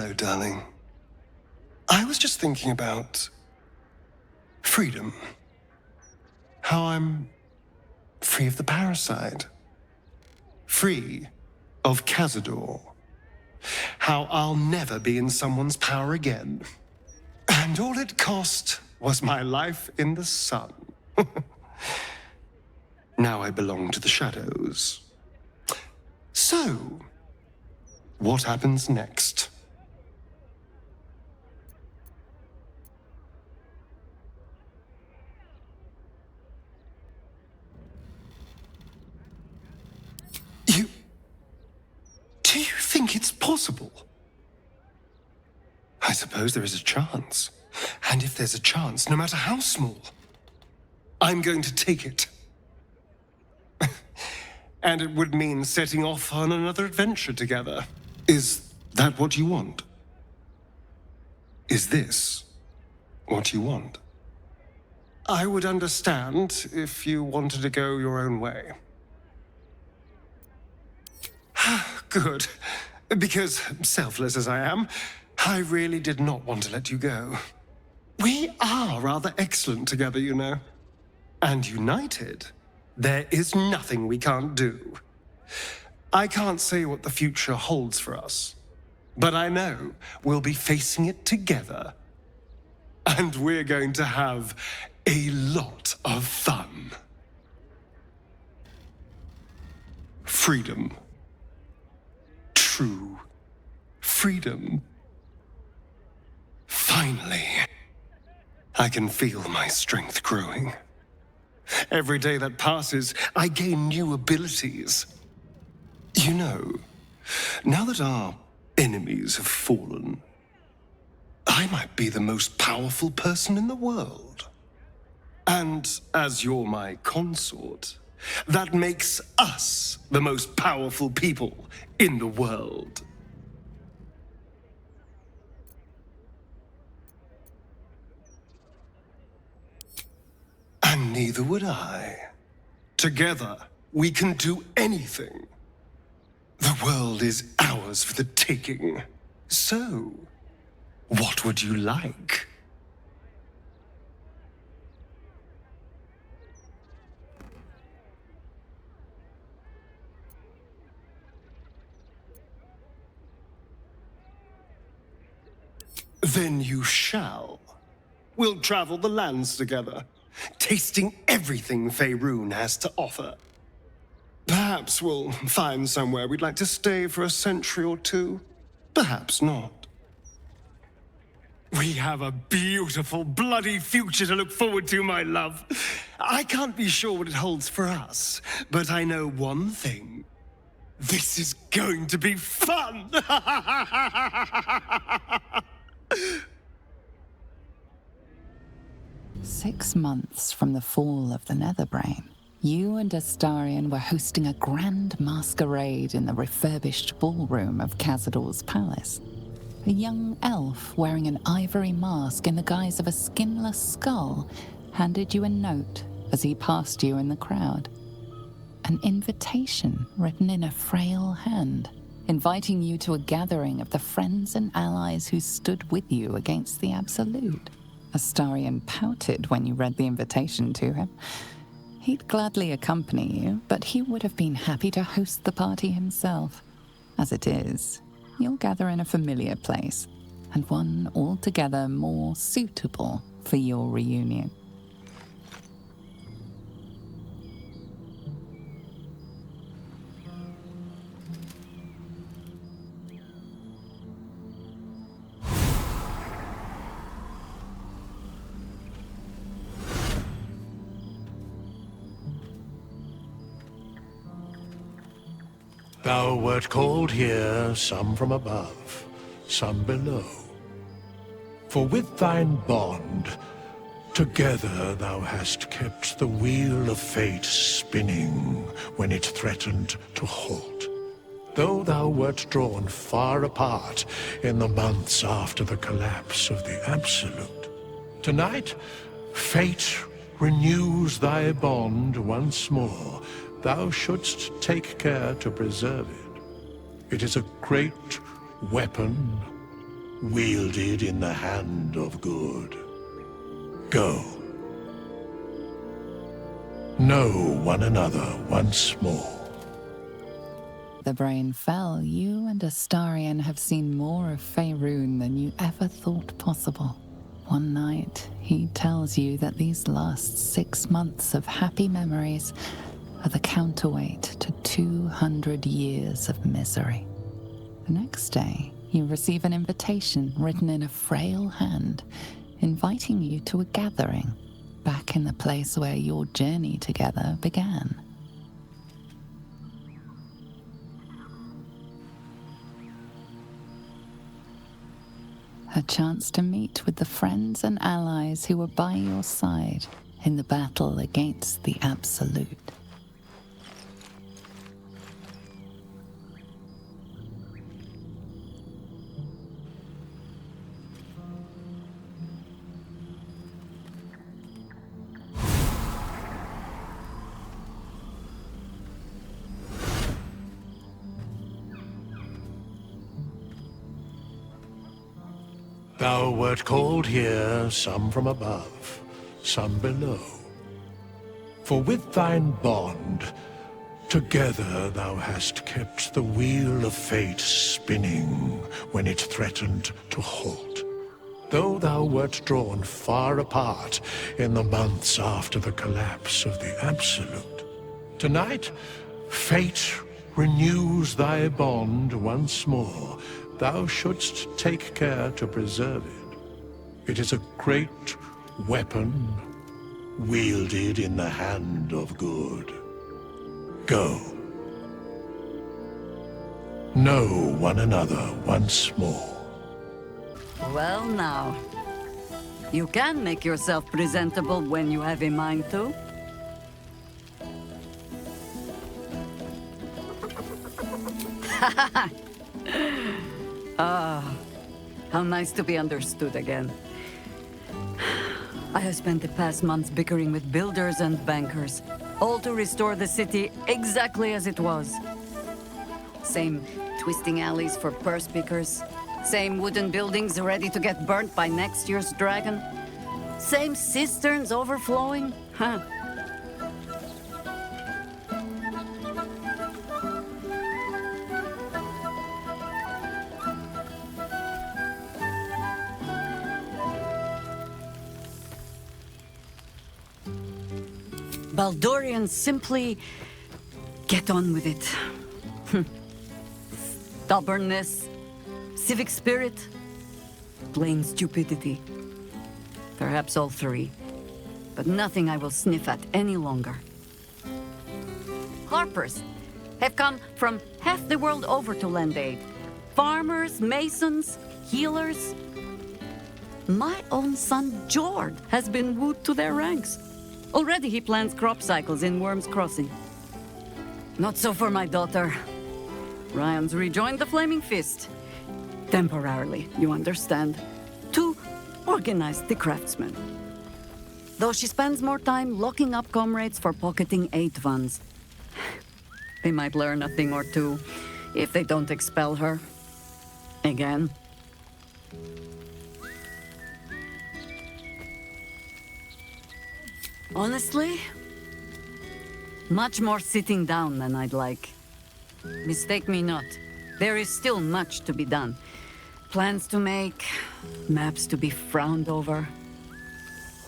Hello, darling. I was just thinking about freedom. How I'm free of the parasite. Free of Cazador. How I'll never be in someone's power again. And all it cost was my life in the sun. Now I belong to the shadows. So, what happens next? Do you think it's possible? I suppose there is a chance. And if there's a chance, no matter how small, I'm going to take it. And it would mean setting off on another adventure together. Is that what you want? Is this what you want? I would understand if you wanted to go your own way. Good. Because, selfless as I am, I really did not want to let you go. We are rather excellent together, you know. And united, there is nothing we can't do. I can't say what the future holds for us, but I know we'll be facing it together. And we're going to have a lot of fun. Freedom. True freedom. Finally, I can feel my strength growing. Every day that passes, I gain new abilities. You know, now that our enemies have fallen, I might be the most powerful person in the world. And as you're my consort, that makes us the most powerful people in the world. And neither would I. Together, we can do anything. The world is ours for the taking. So, what would you like? Then you shall. We'll travel the lands together, tasting everything Faerun has to offer. Perhaps we'll find somewhere we'd like to stay for a century or two. Perhaps not. We have a beautiful, bloody future to look forward to, my love. I can't be sure what it holds for us, but I know one thing. This is going to be fun! 6 months from the fall of the Netherbrain, you and Astarion were hosting a grand masquerade in the refurbished ballroom of Cazador's palace. A young elf wearing an ivory mask in the guise of a skinless skull handed you a note as he passed you in the crowd. An invitation written in a frail hand, inviting you to a gathering of the friends and allies who stood with you against the Absolute. Astarion pouted when you read the invitation to him. He'd gladly accompany you, but he would have been happy to host the party himself. As it is, you'll gather in a familiar place, and one altogether more suitable for your reunion. Thou wert called here, some from above, some below. For with thine bond, together thou hast kept the wheel of fate spinning when it threatened to halt. Though thou wert drawn far apart in the months after the collapse of the Absolute, tonight, fate renews thy bond once more. Thou shouldst take care to preserve it. It is a great weapon wielded in the hand of good. Go. Know one another once more. The brain fell. You and Astarion have seen more of Faerun than you ever thought possible. One night, he tells you that these last 6 months of happy memories are the counterweight to 200 years of misery. The next day, you receive an invitation written in a frail hand, inviting you to a gathering back in the place where your journey together began. A chance to meet with the friends and allies who were by your side in the battle against the Absolute. Thou wert called here, some from above, some below. For with thine bond, together thou hast kept the wheel of fate spinning when it threatened to halt. Though thou wert drawn far apart in the months after the collapse of the Absolute, tonight, fate renews thy bond once more. Thou shouldst take care to preserve it. It is a great weapon, wielded in the hand of good. Go. Know one another once more. Well now, you can make yourself presentable when you have a mind to. How nice to be understood again. I have spent the past months bickering with builders and bankers, all to restore the city exactly as it was. Same twisting alleys for purse pickers, same wooden buildings ready to get burnt by next year's dragon, same cisterns overflowing, huh? Baldurians simply get on with it. Stubbornness, civic spirit, plain stupidity. Perhaps all three, but nothing I will sniff at any longer. Harpers have come from half the world over to lend aid. Farmers, masons, healers. My own son, Jord, has been wooed to their ranks. Already he plans crop cycles in Worm's Crossing. Not so for my daughter. Ryan's rejoined the Flaming Fist. Temporarily, you understand. To organize the craftsmen. Though she spends more time locking up comrades for pocketing aid funds. They might learn a thing or two if they don't expel her. Again. Honestly, much more sitting down than I'd like. Mistake me not, there is still much to be done. Plans to make, maps to be frowned over.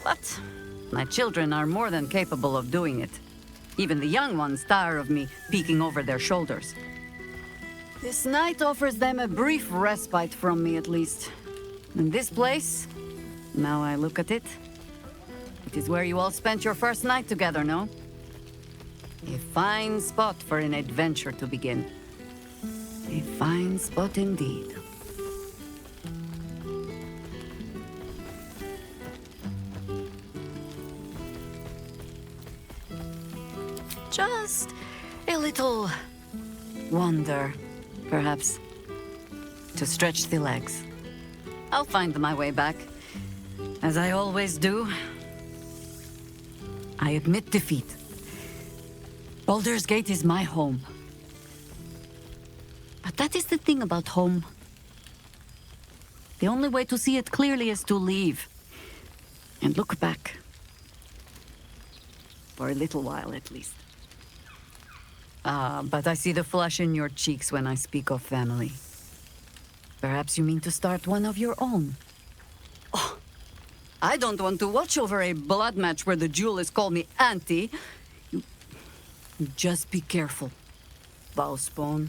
But my children are more than capable of doing it. Even the young ones tire of me peeking over their shoulders. This night offers them a brief respite from me at least. And this place, now I look at it, it is where you all spent your first night together, no? A fine spot for an adventure to begin. A fine spot indeed. Just a little wander, perhaps, to stretch the legs. I'll find my way back, as I always do. I admit defeat. Baldur's Gate is my home. But that is the thing about home. The only way to see it clearly is to leave. And look back. For a little while, at least. But I see the flush in your cheeks when I speak of family. Perhaps you mean to start one of your own. Oh, I don't want to watch over a blood match where the duelists call me auntie. You just be careful, Valspawn.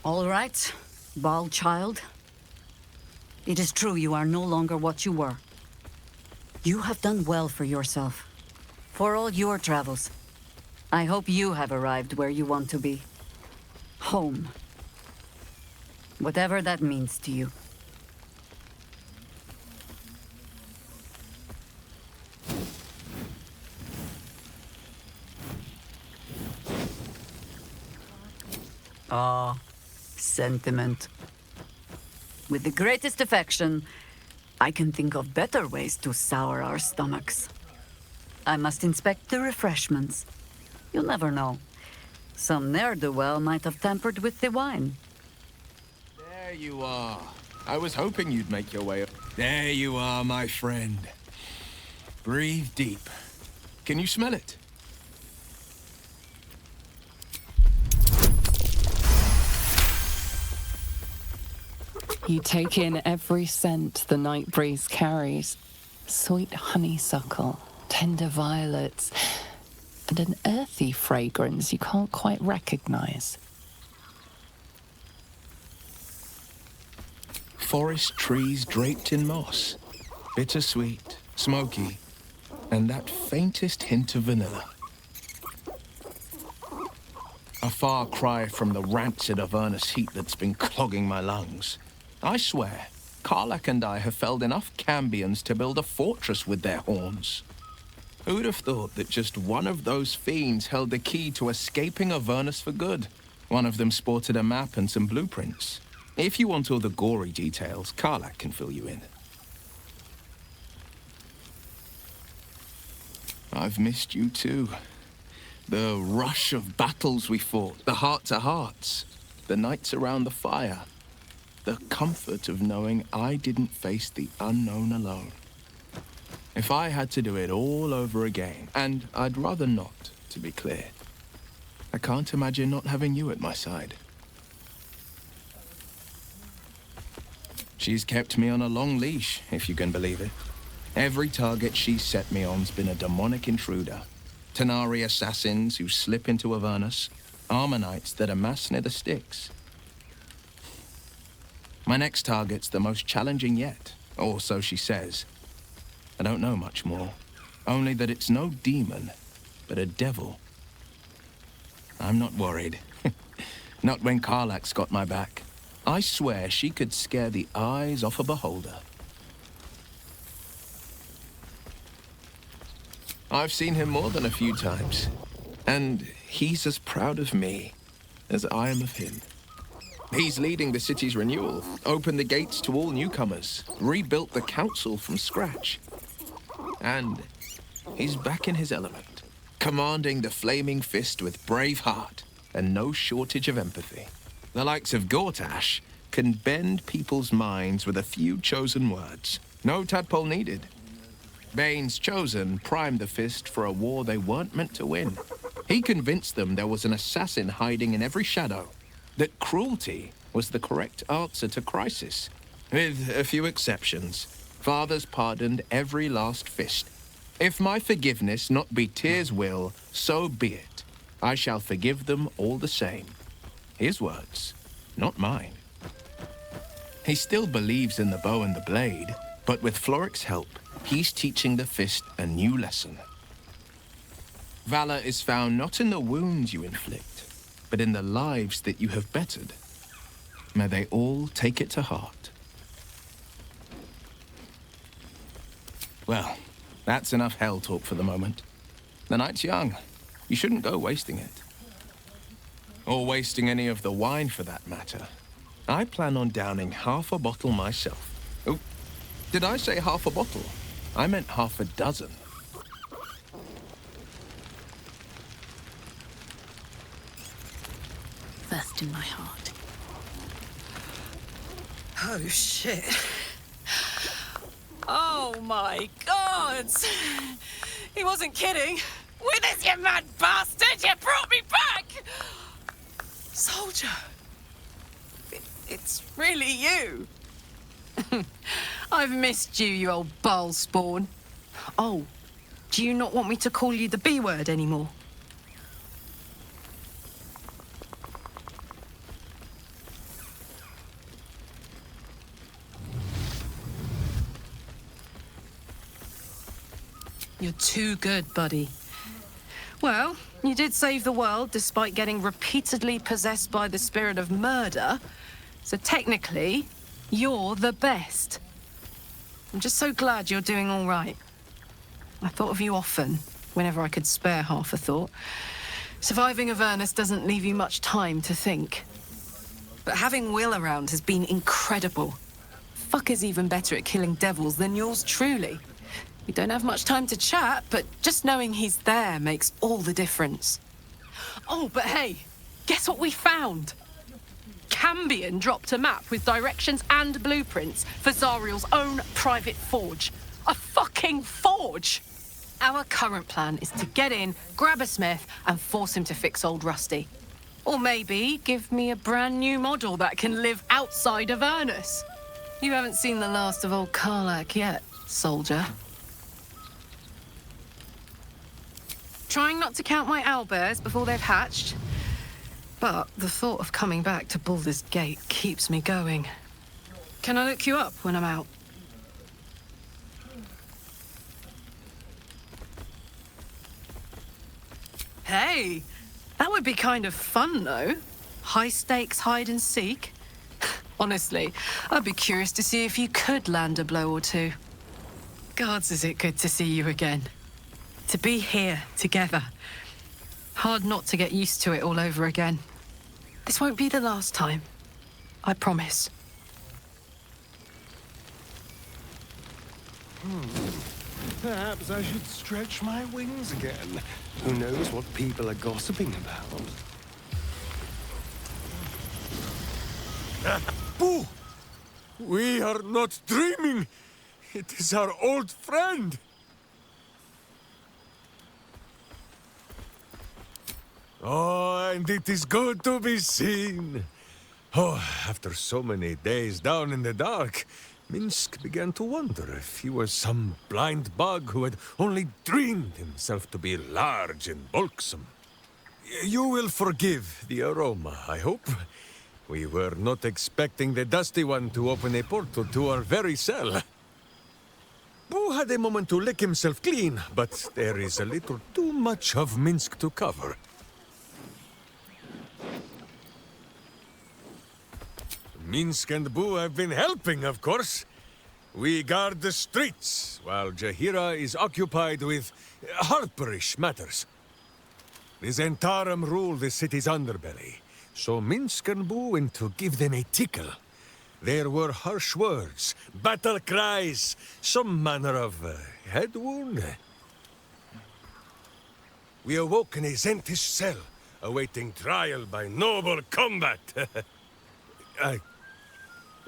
All right, Bald child. It is true you are no longer what you were. You have done well for yourself. For all your travels. I hope you have arrived where you want to be. Home. Whatever that means to you. Ah. Sentiment. With the greatest affection, I can think of better ways to sour our stomachs. I must inspect the refreshments. You'll never know. Some ne'er-do-well might have tampered with the wine. There you are. I was hoping you'd make your way up. There you are, my friend. Breathe deep. Can you smell it? You take in every scent the night breeze carries. Sweet honeysuckle, tender violets, and an earthy fragrance you can't quite recognize. Forest trees draped in moss. Bittersweet, smoky, and that faintest hint of vanilla. A far cry from the rancid Avernus heat that's been clogging my lungs. I swear, Karlach and I have felled enough cambions to build a fortress with their horns. Who'd have thought that just one of those fiends held the key to escaping Avernus for good? One of them sported a map and some blueprints. If you want all the gory details, Karlach can fill you in. I've missed you too. The rush of battles we fought, the heart-to-hearts, the nights around the fire. The comfort of knowing I didn't face the unknown alone. If I had to do it all over again, and I'd rather not, to be clear, I can't imagine not having you at my side. She's kept me on a long leash, if you can believe it. Every target she's set me on's been a demonic intruder. Tenari assassins who slip into Avernus, Armonites that amass near the Styx. My next target's the most challenging yet, or so she says. I don't know much more, only that it's no demon, but a devil. I'm not worried. Not when Karlach's got my back. I swear she could scare the eyes off a beholder. I've seen him more than a few times, and he's as proud of me as I am of him. He's leading the city's renewal, opened the gates to all newcomers, rebuilt the council from scratch. And he's back in his element, commanding the Flaming Fist with brave heart and no shortage of empathy. The likes of Gortash can bend people's minds with a few chosen words. No tadpole needed. Bane's Chosen primed the Fist for a war they weren't meant to win. He convinced them there was an assassin hiding in every shadow, that cruelty was the correct answer to crisis. With a few exceptions, fathers pardoned every last fist. If my forgiveness not be Tyr's will, so be it. I shall forgive them all the same. His words, not mine. He still believes in the bow and the blade, but with Floric's help, he's teaching the Fist a new lesson. Valor is found not in the wounds you inflict, but in the lives that you have bettered. May they all take it to heart. Well, that's enough hell talk for the moment. The night's young. You shouldn't go wasting it. Or wasting any of the wine, for that matter. I plan on downing half a bottle myself. Oh, did I say half a bottle? I meant half a dozen. First in my heart. Oh, shit. Oh, my God! He wasn't kidding. Withers, you mad bastard! You brought me back! Soldier. It's really you. I've missed you, you old bile spawn. Oh, do you not want me to call you the B word anymore? You're too good, buddy. Well, you did save the world despite getting repeatedly possessed by the spirit of murder. So technically, you're the best. I'm just so glad you're doing all right. I thought of you often, whenever I could spare half a thought. Surviving Avernus doesn't leave you much time to think. But having Will around has been incredible. Fuck is even better at killing devils than yours truly. We don't have much time to chat, but just knowing he's there makes all the difference. Oh, but hey, guess what we found? Cambion dropped a map with directions and blueprints for Zariel's own private forge. A fucking forge! Our current plan is to get in, grab a smith, and force him to fix old Rusty. Or maybe give me a brand new model that can live outside of Avernus. You haven't seen the last of old Karlak yet, soldier. Trying not to count my owlbears before they've hatched. But the thought of coming back to Baldur's Gate keeps me going. Can I look you up when I'm out? Hey, that would be kind of fun, though. High-stakes hide and seek. Honestly, I'd be curious to see if you could land a blow or two. Gods, is it good to see you again. To be here, together. Hard not to get used to it all over again. This won't be the last time. I promise. Perhaps I should stretch my wings again. Who knows what people are gossiping about? Boo! We are not dreaming! It is our old friend! Oh, and it is good to be seen. Oh, after so many days down in the dark, Minsk began to wonder if he was some blind bug who had only dreamed himself to be large and bulksome. You will forgive the aroma, I hope. We were not expecting the Dusty One to open a portal to our very cell. Boo had a moment to lick himself clean, but there is a little too much of Minsk to cover. Minsk and Boo have been helping, of course. We guard the streets, while Jaheira is occupied with harperish matters. The Zentarum rule the city's underbelly, so Minsk and Boo went to give them a tickle. There were harsh words, battle cries, some manner of head wound. We awoke in a Zentish cell, awaiting trial by noble combat.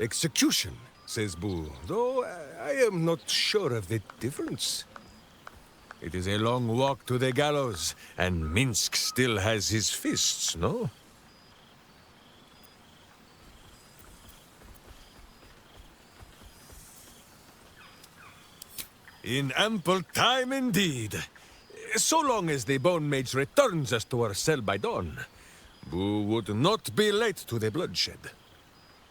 Execution, says Boo, though I am not sure of the difference. It is a long walk to the gallows, and Minsk still has his fists, no? In ample time indeed. So long as the Bone Mage returns us to our cell by dawn, Boo would not be late to the bloodshed.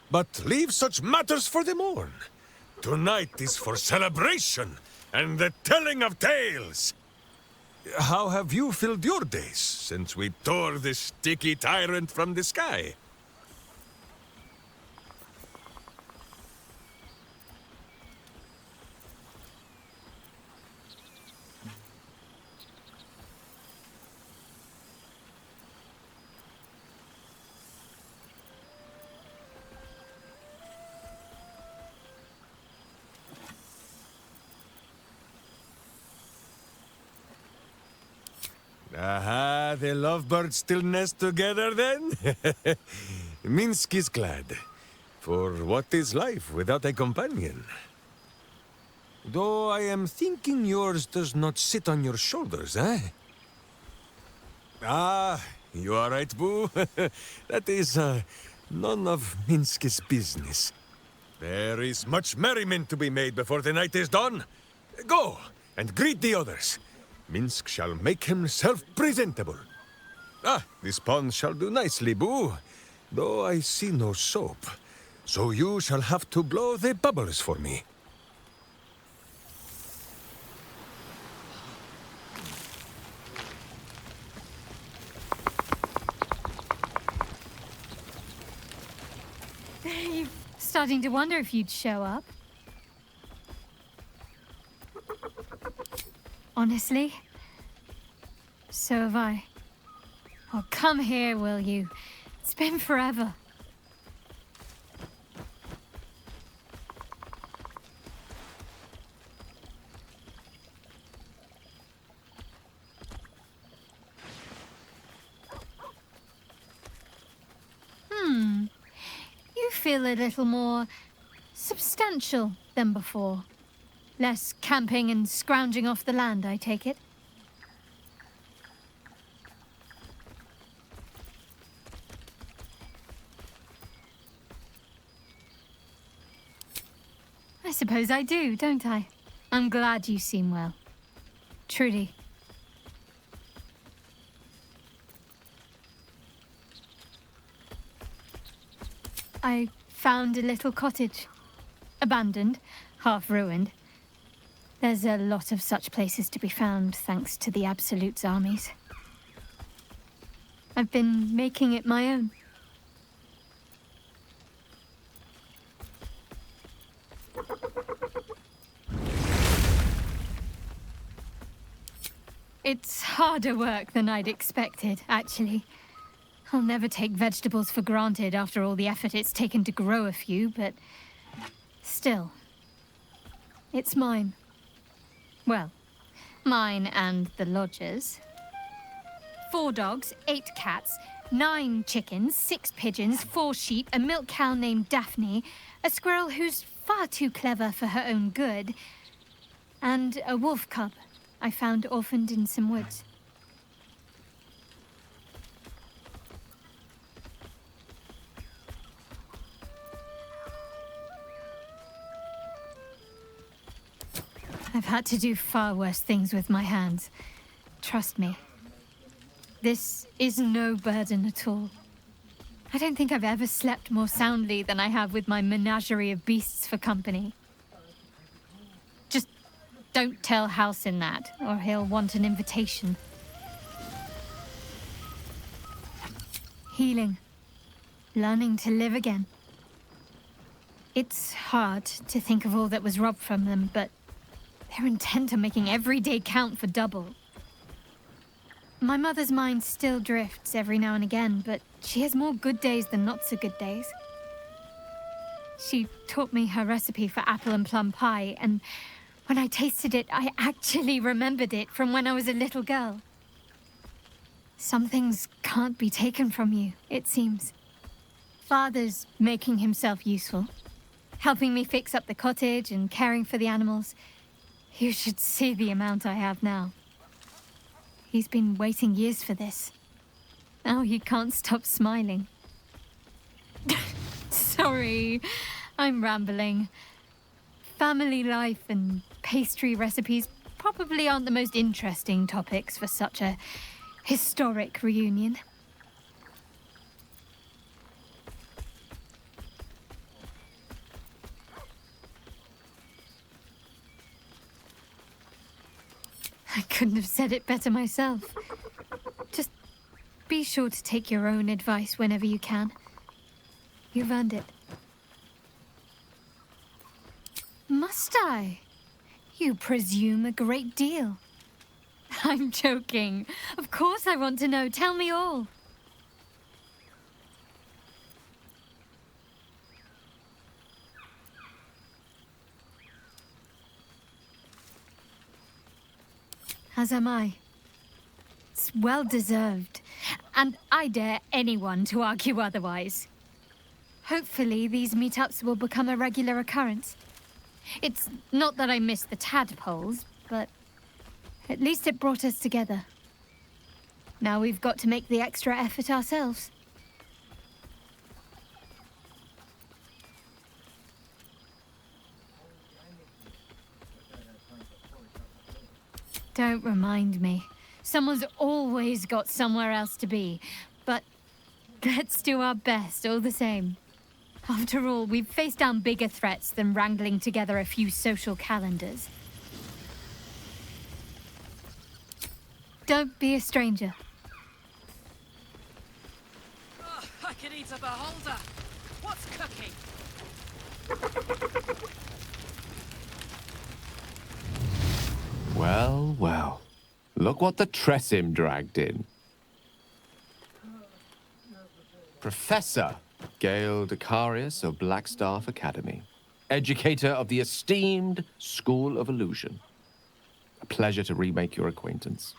But leave such matters for the morn. Tonight is for celebration and the telling of tales. How have you filled your days since we tore this sticky tyrant from the sky? Aha, the lovebirds still nest together then? Minsk is glad. For what is life without a companion? Though I am thinking yours does not sit on your shoulders, eh? Ah, you are right, Boo. That is, none of Minsk's business. There is much merriment to be made before the night is done. Go, and greet the others. Minsk shall make himself presentable. Ah, this pond shall do nicely, Boo. Though I see no soap. So you shall have to blow the bubbles for me. You're starting to wonder if you'd show up. Honestly, so have I. Oh, come here, will you? It's been forever. You feel a little more substantial than before. Less camping and scrounging off the land, I take it. I suppose I do, don't I? I'm glad you seem well. Truly. I found a little cottage. Abandoned, half ruined. There's a lot of such places to be found, thanks to the Absolute's armies. I've been making it my own. It's harder work than I'd expected, actually. I'll never take vegetables for granted after all the effort it's taken to grow a few, but still, it's mine. Well, mine and the lodger's. 4 dogs, 8 cats, 9 chickens, 6 pigeons, 4 sheep, a milk cow named Daphne, a squirrel who's far too clever for her own good, and a wolf cub I found orphaned in some woods. I've had to do far worse things with my hands. Trust me. This is no burden at all. I don't think I've ever slept more soundly than I have with my menagerie of beasts for company. Just don't tell Halsin that, or he'll want an invitation. Healing. Learning to live again. It's hard to think of all that was robbed from them, but they're intent on making every day count for double. My mother's mind still drifts every now and again, but she has more good days than not so good days. She taught me her recipe for apple and plum pie, and when I tasted it, I actually remembered it from when I was a little girl. Some things can't be taken from you, it seems. Father's making himself useful, helping me fix up the cottage and caring for the animals. You should see the amount I have now. He's been waiting years for this. Now he can't stop smiling. Sorry, I'm rambling. Family life and pastry recipes probably aren't the most interesting topics for such a historic reunion. I couldn't have said it better myself. Just be sure to take your own advice whenever you can. You've earned it. Must I? You presume a great deal. I'm joking. Of course I want to know. Tell me all. As am I. It's well deserved, and I dare anyone to argue otherwise. Hopefully, these meetups will become a regular occurrence. It's not that I miss the tadpoles, but at least it brought us together. Now we've got to make the extra effort ourselves. Don't remind me. Someone's always got somewhere else to be, but let's do our best all the same. After all, we've faced down bigger threats than wrangling together a few social calendars. Don't be a stranger. Oh, I could eat a beholder. What's cooking? Well, well. Look what the Tressim dragged in. Professor Gale Decarius of Blackstaff Academy. Educator of the esteemed School of Illusion. A pleasure to remake your acquaintance.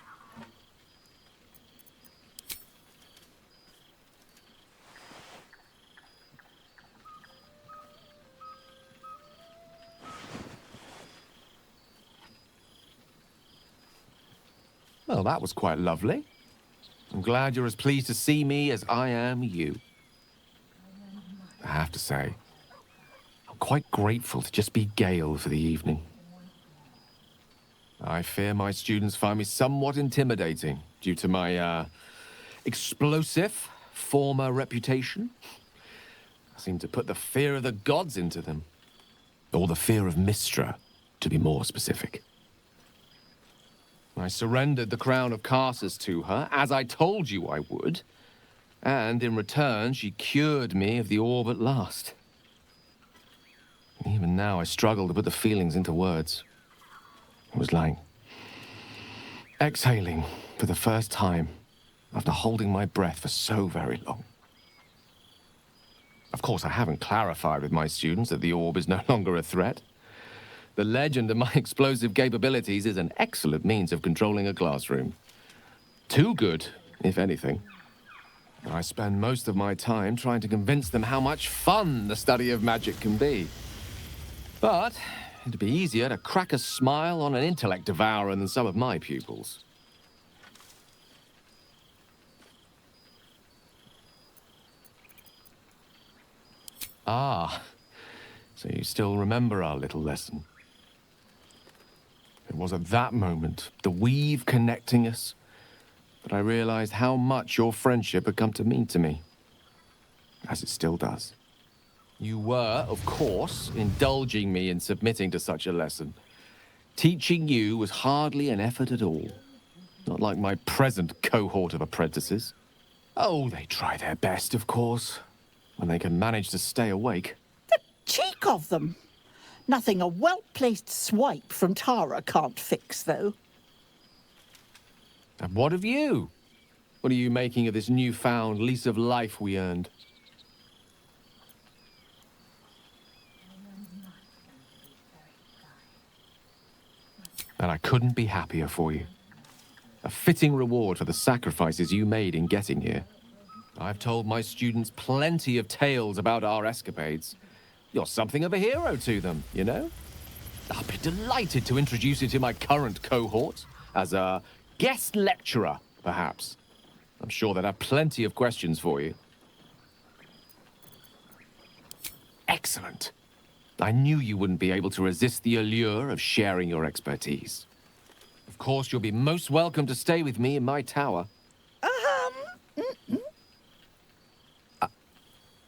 Well, that was quite lovely. I'm glad you're as pleased to see me as I am you. I have to say, I'm quite grateful to just be Gale for the evening. I fear my students find me somewhat intimidating due to my, explosive former reputation. I seem to put the fear of the gods into them. Or the fear of Mystra, to be more specific. I surrendered the crown of Carsus to her, as I told you I would. And in return, she cured me of the orb at last. Even now, I struggle to put the feelings into words. It was like exhaling for the first time after holding my breath for so very long. Of course, I haven't clarified with my students that the orb is no longer a threat. The legend of my explosive capabilities is an excellent means of controlling a classroom. Too good, if anything. I spend most of my time trying to convince them how much fun the study of magic can be. But it'd be easier to crack a smile on an intellect devourer than some of my pupils. Ah, so you still remember our little lesson. It was at that moment, the weave connecting us, that I realized how much your friendship had come to mean to me. As it still does. You were, of course, indulging me in submitting to such a lesson. Teaching you was hardly an effort at all. Not like my present cohort of apprentices. Oh, they try their best, of course, when they can manage to stay awake. The cheek of them! Nothing a well-placed swipe from Tara can't fix, though. And what of you? What are you making of this newfound lease of life we earned? And I couldn't be happier for you. A fitting reward for the sacrifices you made in getting here. I've told my students plenty of tales about our escapades. You're something of a hero to them, you know? I'll be delighted to introduce you to my current cohort as a guest lecturer, perhaps. I'm sure they'd have plenty of questions for you. Excellent. I knew you wouldn't be able to resist the allure of sharing your expertise. Of course, you'll be most welcome to stay with me in my tower.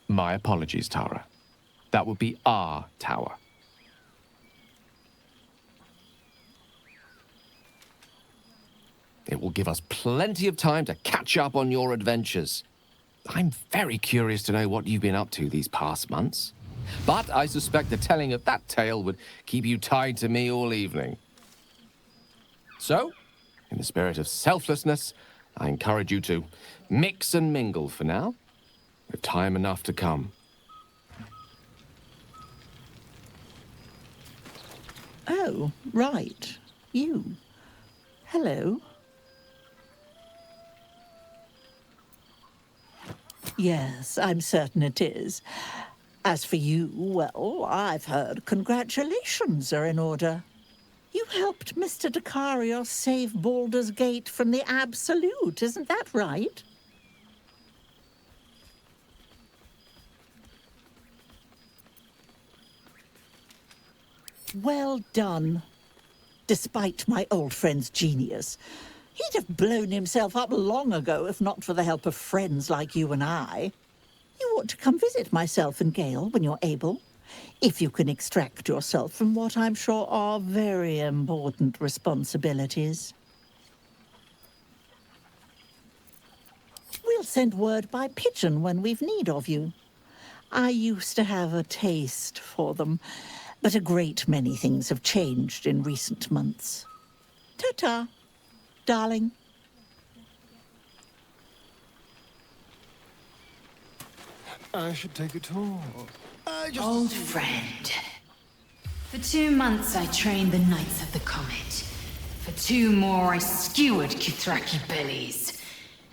My apologies, Tara. That would be our tower. It will give us plenty of time to catch up on your adventures. I'm very curious to know what you've been up to these past months. But I suspect the telling of that tale would keep you tied to me all evening. So, in the spirit of selflessness, I encourage you to mix and mingle for now, with time enough to come. Oh, right. You. Hello. Yes, I'm certain it is. As for you, well, I've heard congratulations are in order. You helped Mr. Dakarios save Baldur's Gate from the Absolute, isn't that right? Well done. Despite my old friend's genius, he'd have blown himself up long ago if not for the help of friends like you and I. You ought to come visit myself and Gale when you're able, if you can extract yourself from what I'm sure are very important responsibilities. We'll send word by pigeon when we've need of you. I used to have a taste for them, but a great many things have changed in recent months. Ta-ta, darling. I should take a tour. Old friend. For 2 months I trained the Knights of the Comet. For 2 more I skewered Kithraki bellies.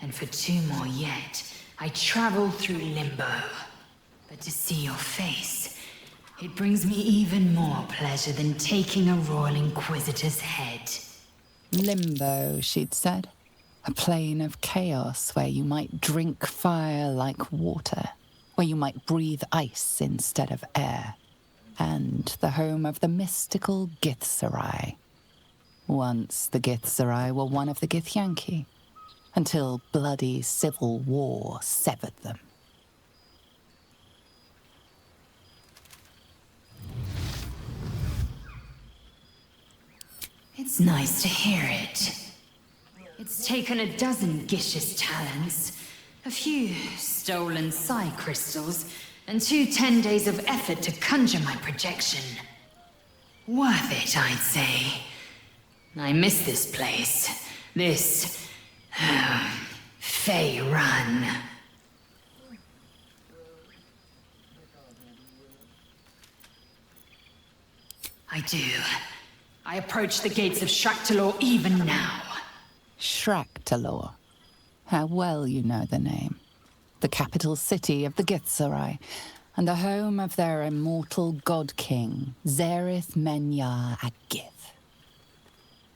And for 2 more yet, I traveled through Limbo. But to see your face, it brings me even more pleasure than taking a Royal Inquisitor's head. Limbo, she'd said. A plane of chaos where you might drink fire like water, where you might breathe ice instead of air, and the home of the mystical Githzerai. Once the Githzerai were one of the Githyanki, until bloody civil war severed them. It's nice to hear it. It's taken a dozen Gish's talents, a few stolen psi crystals, and 2 10 days of effort to conjure my projection. Worth it, I'd say. I miss this place. This... Fey Run. I do. I approach the gates of Shraktalor even now. Shraktalor. How well you know the name. The capital city of the Githzerai, and the home of their immortal god king, Zerith Menyar Agith.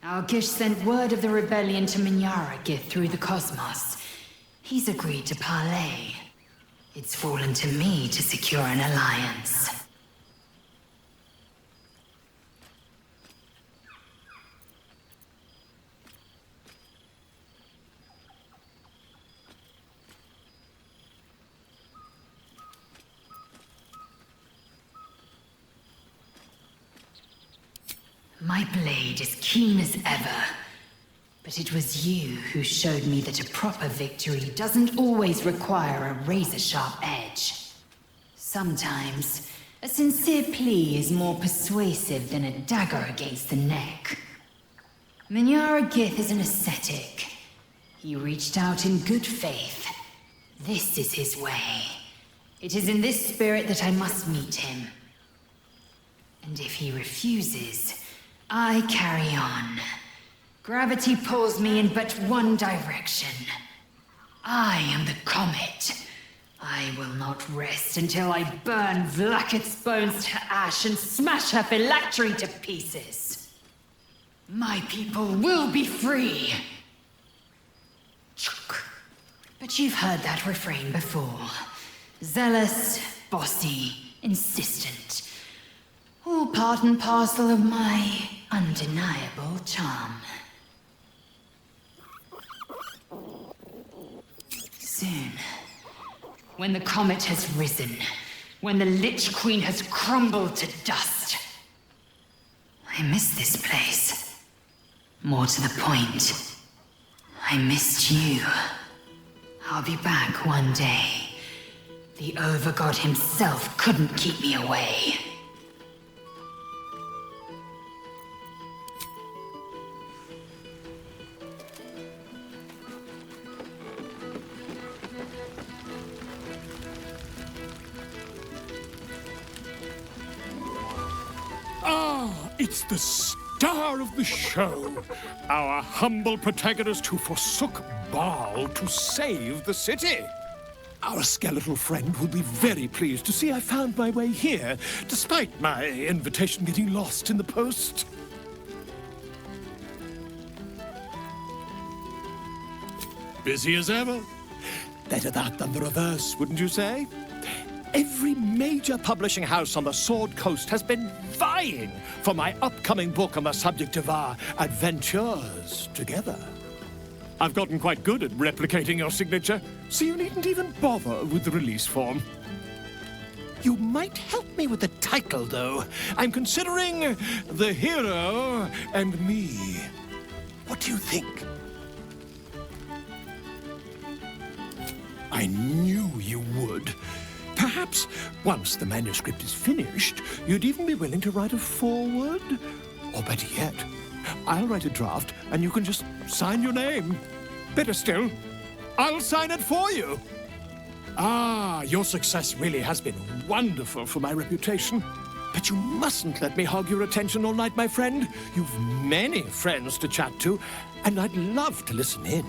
Our Gish sent word of the rebellion to Menyar Agith through the cosmos. He's agreed to parley. It's fallen to me to secure an alliance. My blade is keen as ever, but it was you who showed me that a proper victory doesn't always require a razor-sharp edge. Sometimes, a sincere plea is more persuasive than a dagger against the neck. Menyar Agith is an ascetic. He reached out in good faith. This is his way. It is in this spirit that I must meet him. And if he refuses, I carry on. Gravity pulls me in but one direction. I am the comet. I will not rest until I burn Vlaakith's bones to ash and smash her phylactery to pieces. My people will be free. But you've heard that refrain before. Zealous, bossy, insistent. All part and parcel of my undeniable charm. Soon, when the comet has risen, when the Lich Queen has crumbled to dust, I miss this place. More to the point, I missed you. I'll be back one day. The Overgod himself couldn't keep me away. It's the star of the show, our humble protagonist who forsook Baal to save the city. Our skeletal friend will be very pleased to see I found my way here, despite my invitation getting lost in the post. Busy as ever. Better that than the reverse, wouldn't you say? Every major publishing house on the Sword Coast has been vying for my upcoming book on the subject of our adventures together. I've gotten quite good at replicating your signature, so you needn't even bother with the release form. You might help me with the title, though. I'm considering The Hero and Me. What do you think? I knew you would. Perhaps, once the manuscript is finished, you'd even be willing to write a foreword? Or better yet, I'll write a draft and you can just sign your name. Better still, I'll sign it for you. Ah, your success really has been wonderful for my reputation. But you mustn't let me hog your attention all night, my friend. You've many friends to chat to, and I'd love to listen in.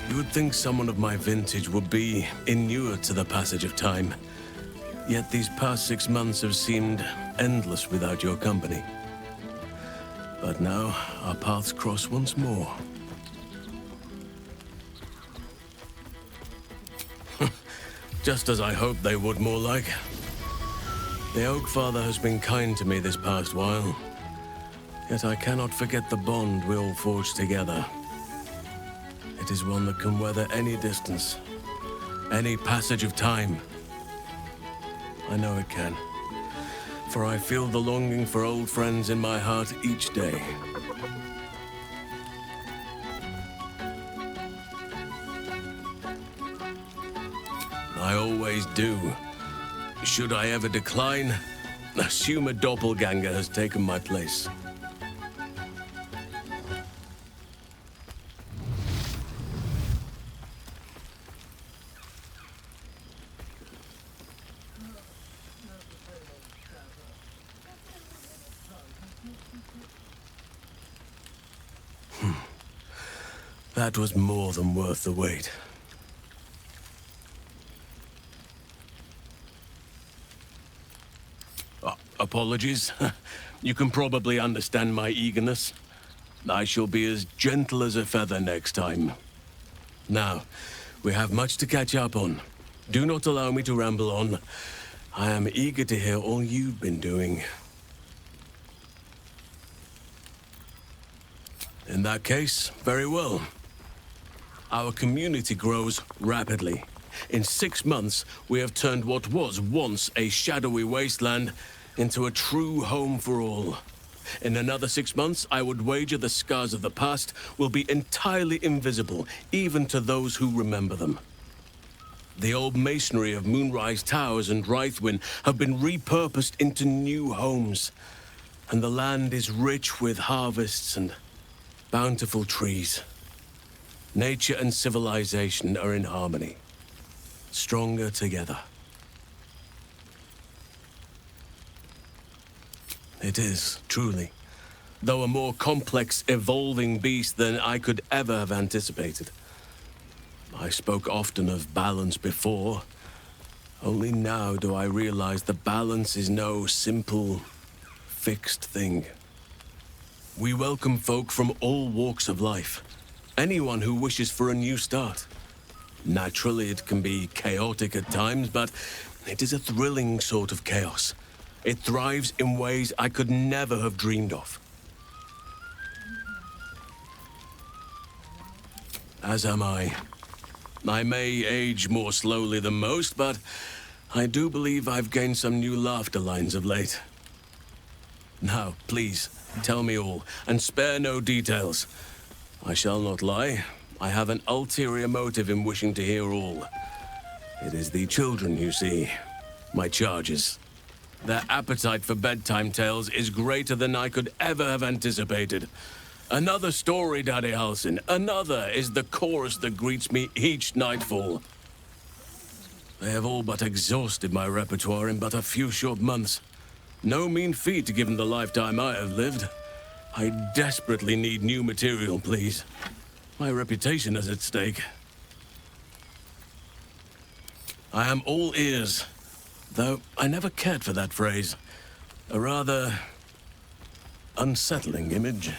You would think someone of my vintage would be inured to the passage of time. Yet these past 6 months have seemed endless without your company. But now, our paths cross once more. Just as I hoped they would, more like. The Oak Father has been kind to me this past while. Yet I cannot forget the bond we all forged together. It is one that can weather any distance, any passage of time. I know it can, for I feel the longing for old friends in my heart each day. I always do. Should I ever decline, assume a doppelganger has taken my place. That was more than worth the wait. Apologies. You can probably understand my eagerness. I shall be as gentle as a feather next time. Now, we have much to catch up on. Do not allow me to ramble on. I am eager to hear all you've been doing. In that case, very well. Our community grows rapidly. In 6 months, we have turned what was once a shadowy wasteland into a true home for all. In another 6 months, I would wager the scars of the past will be entirely invisible, even to those who remember them. The old masonry of Moonrise Towers and Rythwin have been repurposed into new homes, and the land is rich with harvests and bountiful trees. Nature and civilization are in harmony, stronger together. It is, truly, though a more complex, evolving beast than I could ever have anticipated. I spoke often of balance before. Only now do I realize that balance is no simple, fixed thing. We welcome folk from all walks of life. Anyone who wishes for a new start. Naturally, it can be chaotic at times, but it is a thrilling sort of chaos. It thrives in ways I could never have dreamed of. As am I. I may age more slowly than most, but I do believe I've gained some new laughter lines of late. Now, please, tell me all, and spare no details. I shall not lie. I have an ulterior motive in wishing to hear all. It is the children, you see. My charges. Their appetite for bedtime tales is greater than I could ever have anticipated. Another story, Daddy Halsin. Another is the chorus that greets me each nightfall. They have all but exhausted my repertoire in but a few short months. No mean feat given the lifetime I have lived. I desperately need new material, please. My reputation is at stake. I am all ears, though I never cared for that phrase. A rather unsettling image.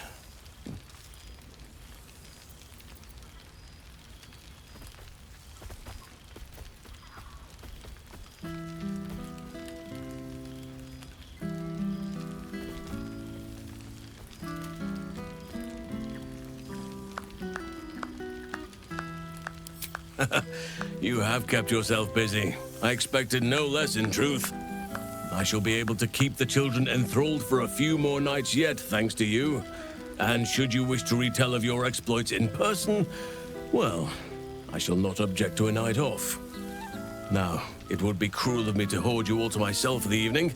You have kept yourself busy. I expected no less, in truth. I shall be able to keep the children enthralled for a few more nights yet, thanks to you. And should you wish to retell of your exploits in person, well, I shall not object to a night off. Now, it would be cruel of me to hoard you all to myself for the evening,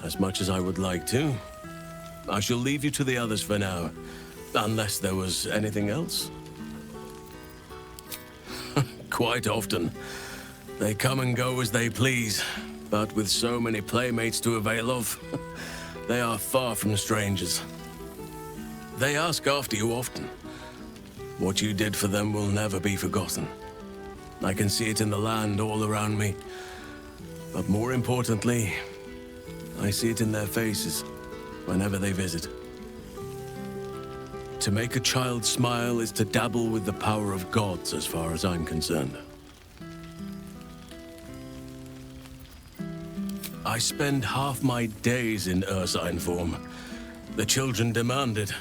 as much as I would like to. I shall leave you to the others for now, unless there was anything else. Quite often. They come and go as they please, but with so many playmates to avail of, they are far from strangers. They ask after you often. What you did for them will never be forgotten. I can see it in the land all around me, but more importantly, I see it in their faces whenever they visit. To make a child smile is to dabble with the power of gods, as far as I'm concerned. I spend half my days in ursine form. The children demand it.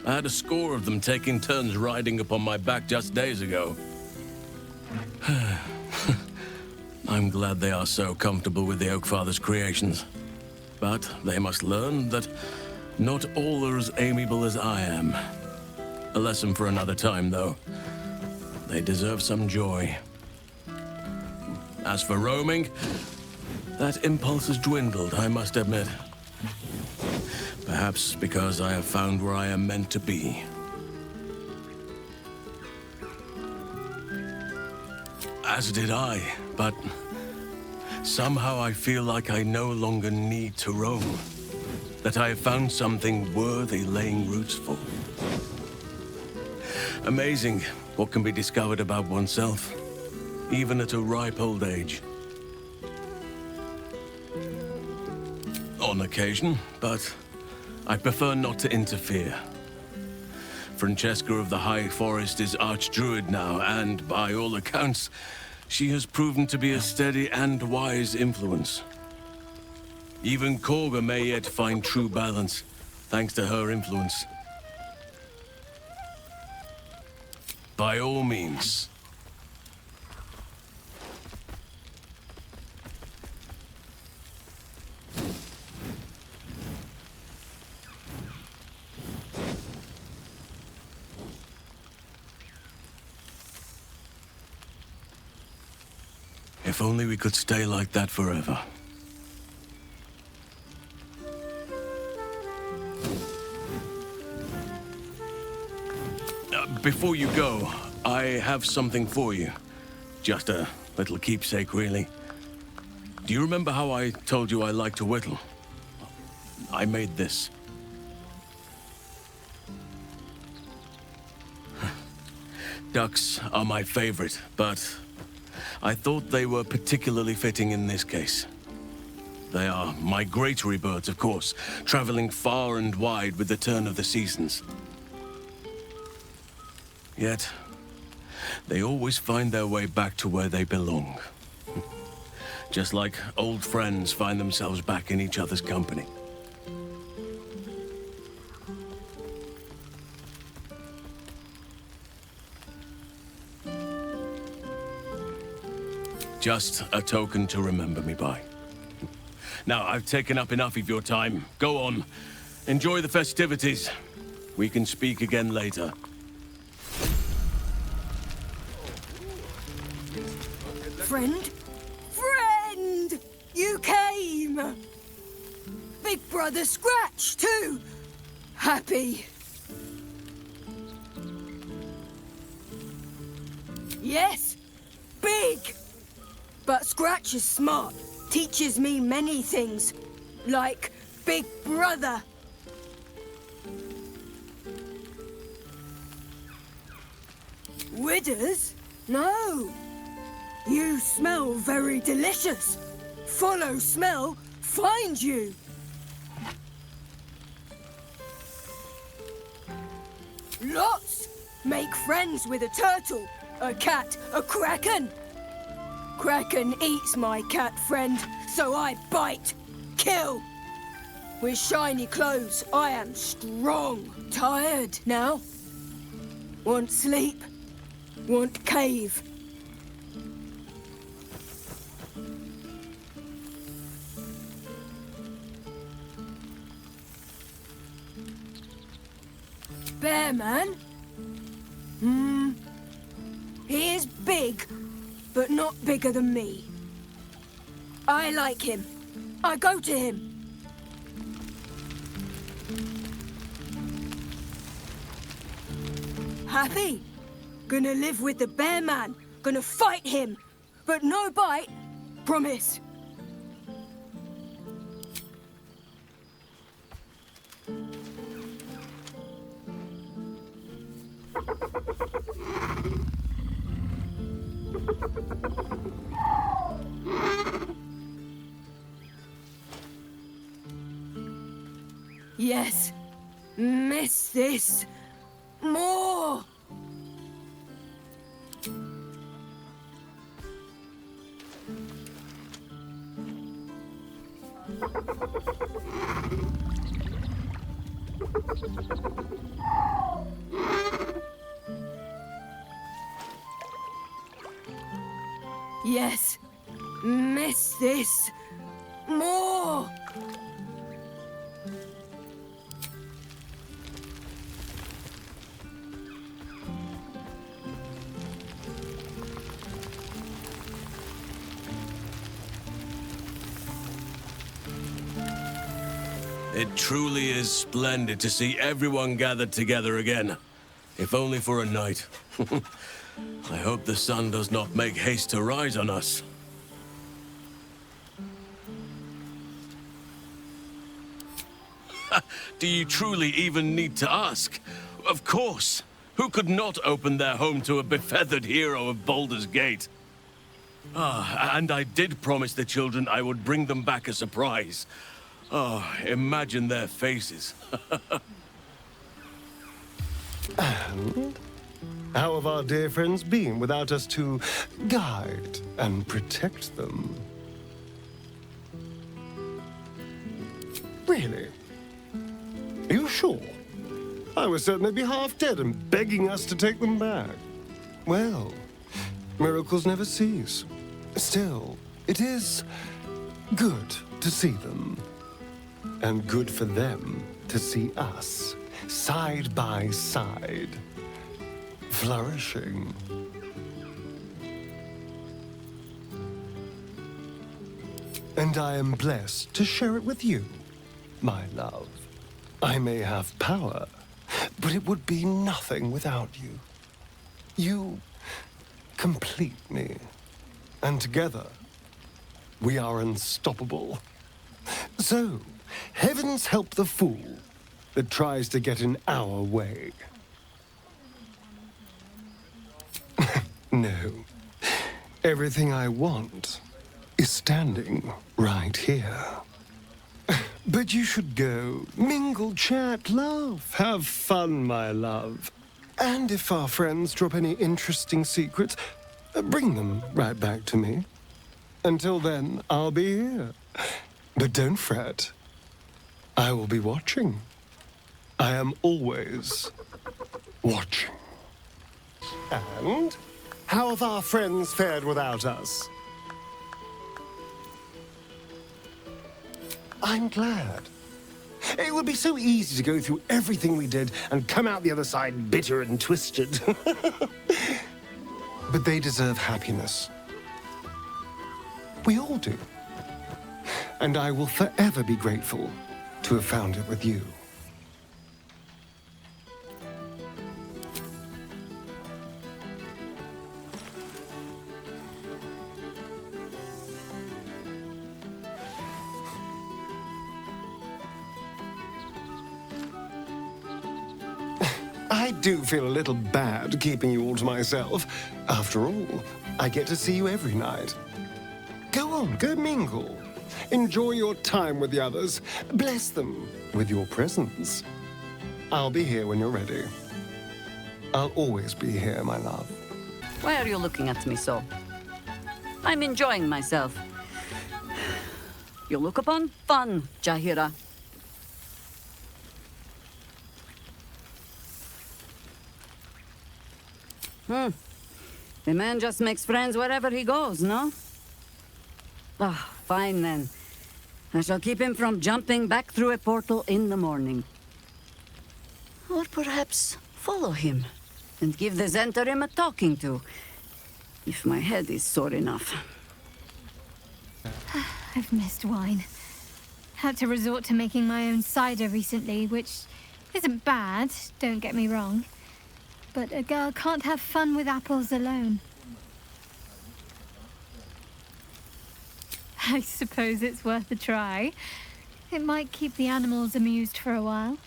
I had a score of them taking turns riding upon my back just days ago. I'm glad they are so comfortable with the Oak Father's creations. But they must learn that not all are as amiable as I am. A lesson for another time, though. They deserve some joy. As for roaming, that impulse has dwindled, I must admit. Perhaps because I have found where I am meant to be. As did I, but somehow I feel like I no longer need to roam. That I have found something worthy laying roots for. Amazing what can be discovered about oneself, even at a ripe old age. On occasion, but I prefer not to interfere. Francesca of the High Forest is Archdruid now, and by all accounts, she has proven to be a steady and wise influence. Even Korga may yet find true balance, thanks to her influence. By all means. If only we could stay like that forever. Before you go, I have something for you. Just a little keepsake, really. Do you remember how I told you I like to whittle? I made this. Ducks are my favorite, but I thought they were particularly fitting in this case. They are migratory birds, of course, traveling far and wide with the turn of the seasons. Yet, they always find their way back to where they belong. Just like old friends find themselves back in each other's company. Just a token to remember me by. Now, I've taken up enough of your time. Go on. Enjoy the festivities. We can speak again later. Friend? Friend! You came! Big Brother Scratch, too! Happy. Yes, big! But Scratch is smart. Teaches me many things. Like Big Brother. Withers? No. You smell very delicious. Follow smell, find you. Lots. Make friends with a turtle, a cat, a kraken. Kraken eats my cat friend, so I bite, kill. With shiny clothes, I am strong. Tired now. Want sleep. Want cave. Bear man? He is big, but not bigger than me. I like him. I go to him. Happy? Gonna live with the bear man. Gonna fight him. But no bite. Promise. Yes. Miss this. More. Yes. Miss this. More. It truly is splendid to see everyone gathered together again. If only for a night. I hope the sun does not make haste to rise on us. Do you truly even need to ask? Of course. Who could not open their home to a befeathered hero of Baldur's Gate? And I did promise the children I would bring them back a surprise. Oh, imagine their faces. And how have our dear friends been without us to guide and protect them? Really? Are you sure? I was certain they'd be half dead and begging us to take them back. Well, miracles never cease. Still, it is good to see them. And good for them to see us, side by side, flourishing. And I am blessed to share it with you, my love. I may have power, but it would be nothing without you. You complete me, and together, we are unstoppable. So, heavens help the fool that tries to get in our way. No. Everything I want is standing right here. But you should go. Mingle, chat, laugh. Have fun, my love. And if our friends drop any interesting secrets, bring them right back to me. Until then, I'll be here. But don't fret. I will be watching. I am always watching. And how have our friends fared without us? I'm glad. It would be so easy to go through everything we did and come out the other side bitter and twisted. But they deserve happiness. We all do. And I will forever be grateful to have found it with you. I do feel a little bad keeping you all to myself. After all, I get to see you every night. Go on, go mingle. Enjoy your time with the others. Bless them with your presence. I'll be here when you're ready. I'll always be here, my love. Why are you looking at me so? I'm enjoying myself. You look upon fun, Jaheira. The man just makes friends wherever he goes, no? Ah, fine then. I shall keep him from jumping back through a portal in the morning. Or perhaps follow him and give the Zentarim a talking to, if my head is sore enough. I've missed wine. Had to resort to making my own cider recently, which isn't bad, don't get me wrong. But a girl can't have fun with apples alone. I suppose it's worth a try. It might keep the animals amused for a while.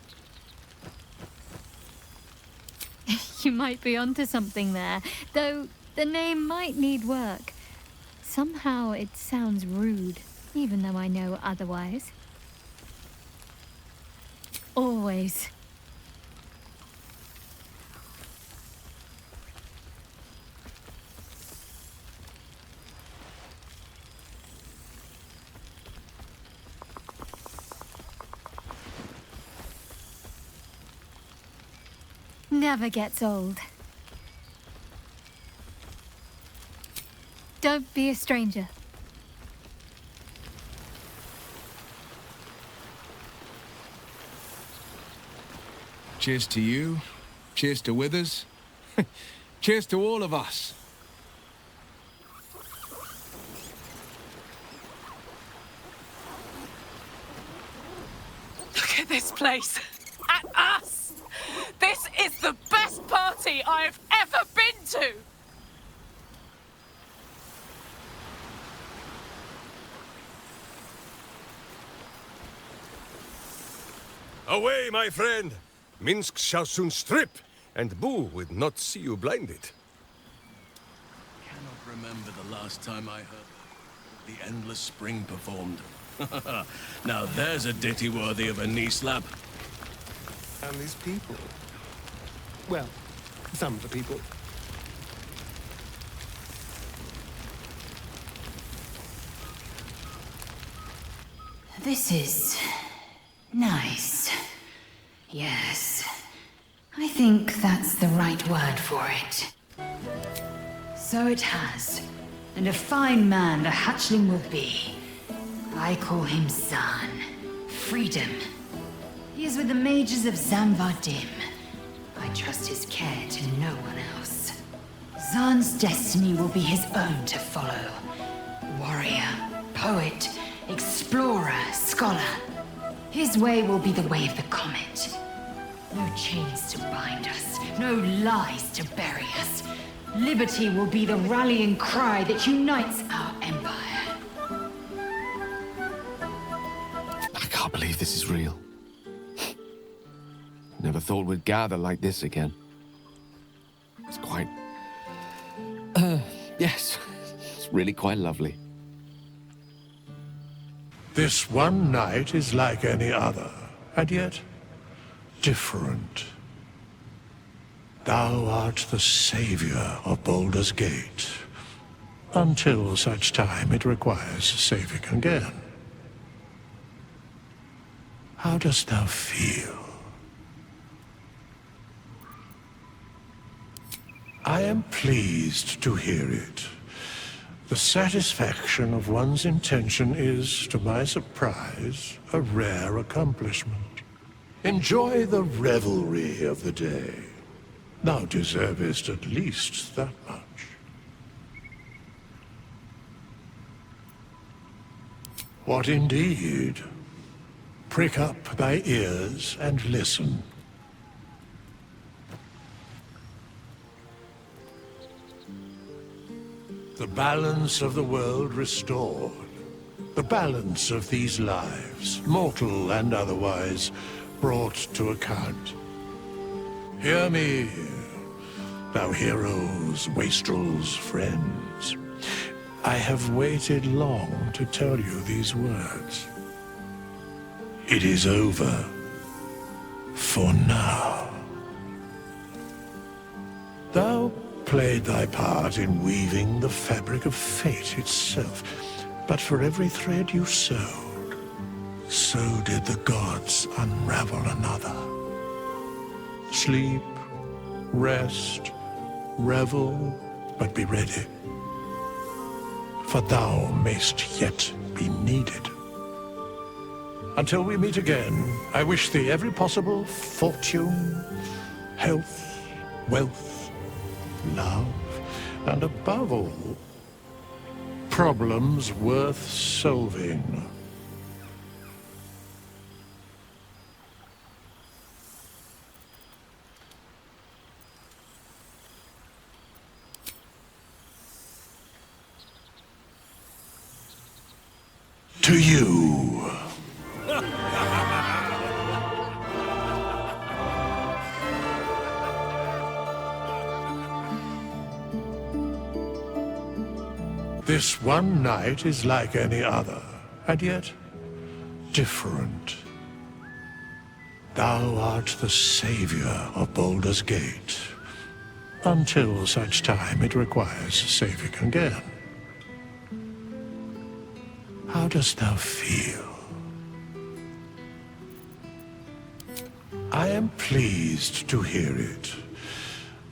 You might be onto something there, though the name might need work. Somehow it sounds rude, even though I know otherwise. Always. Never gets old. Don't be a stranger. Cheers to you. Cheers to Withers. Cheers to all of us. Look at this place. At us. This is the best party I've ever been to. Away, my friend! Minsk shall soon strip, and Boo would not see you blinded. Cannot remember the last time I heard the Endless Spring performed. Now there's a ditty worthy of a knee slap. And these people. Well, some of the people. This is nice. Yes. I think that's the right word for it. So it has. And a fine man the hatchling will be. I call him Zan. Freedom. He is with the mages of Zamvardim. I trust his care to no one else. Zan's destiny will be his own to follow. Warrior, poet, explorer, scholar. His way will be the way of the comet. No chains to bind us, no lies to bury us. Liberty will be the rallying cry that unites our empire. I can't believe this is real. Never thought we'd gather like this again. It's quite... yes. It's really quite lovely. This one night is like any other, and yet different. Thou art the savior of Baldur's Gate, until such time it requires saving again. How dost thou feel? I am pleased to hear it. The satisfaction of one's intention is, to my surprise, a rare accomplishment. Enjoy the revelry of the day. Thou deservest at least that much. What indeed? Prick up thy ears and listen. The balance of the world restored. The balance of these lives, mortal and otherwise, brought to account. Hear me, thou heroes, wastrels, friends. I have waited long to tell you these words. It is over for now. Thou played thy part in weaving the fabric of fate itself, but for every thread you sewed, so did the gods unravel another. Sleep, rest, revel, but be ready, for thou mayst yet be needed. Until we meet again, I wish thee every possible fortune, health, wealth, love, and above all, problems worth solving. To you. This one night is like any other, and yet different. Thou art the savior of Baldur's Gate, until such time it requires saving again. How dost thou feel? I am pleased to hear it.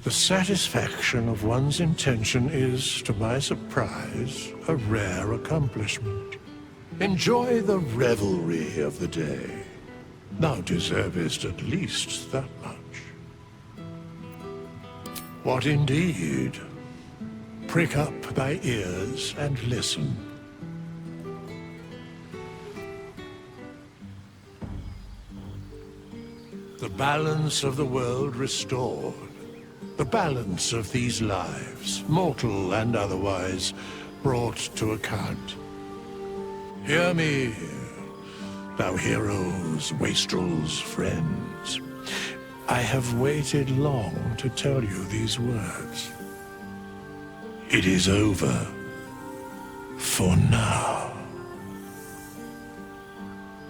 The satisfaction of one's intention is, to my surprise, a rare accomplishment. Enjoy the revelry of the day. Thou deservest at least that much. What indeed? Prick up thy ears and listen. The balance of the world restored. The balance of these lives, mortal and otherwise, brought to account. Hear me, thou heroes, wastrels, friends. I have waited long to tell you these words. It is over for now.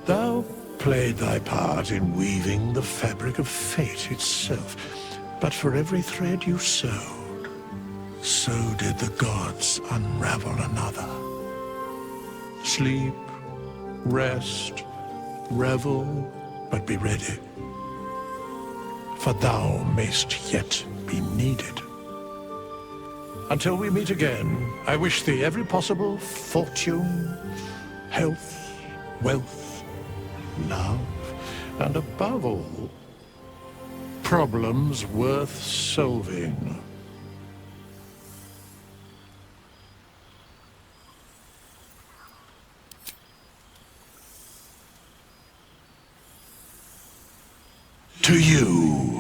Thou played thy part in weaving the fabric of fate itself, but for every thread you sewed, so did the gods unravel another. Sleep, rest, revel, but be ready, for thou mayst yet be needed. Until we meet again, I wish thee every possible fortune, health, wealth, love, and above all, problems worth solving. To you.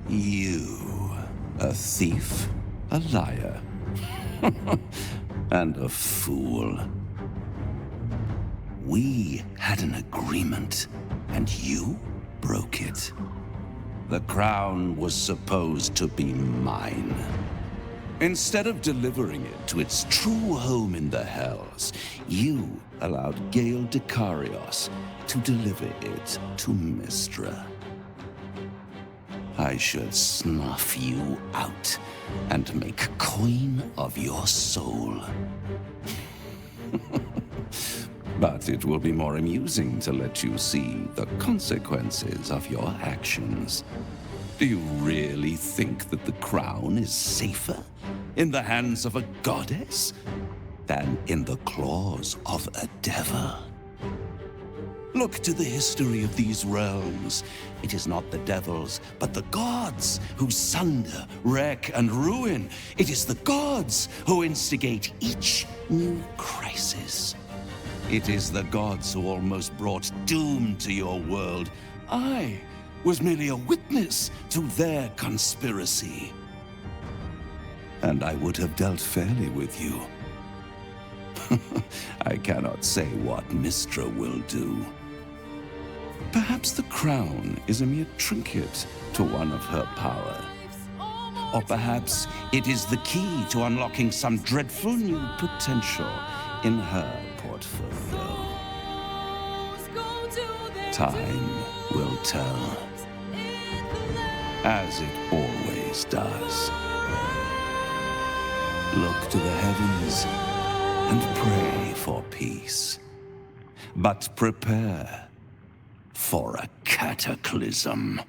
You, a thief, a liar, and a fool. We had an agreement, and you broke it. The crown was supposed to be mine. Instead of delivering it to its true home in the Hells, you allowed Gale Dekarios to deliver it to Mystra. I should snuff you out and make coin of your soul. But it will be more amusing to let you see the consequences of your actions. Do you really think that the crown is safer in the hands of a goddess than in the claws of a devil? Look to the history of these realms. It is not the devils, but the gods who sunder, wreck, and ruin. It is the gods who instigate each new crisis. It is the gods who almost brought doom to your world. I was merely a witness to their conspiracy. And I would have dealt fairly with you. I cannot say what Mystra will do. Perhaps the crown is a mere trinket to one of her power. Or perhaps it is the key to unlocking some dreadful new potential in her portfolio. Time will tell, as it always does. Look to the heavens and pray for peace. But prepare for a cataclysm.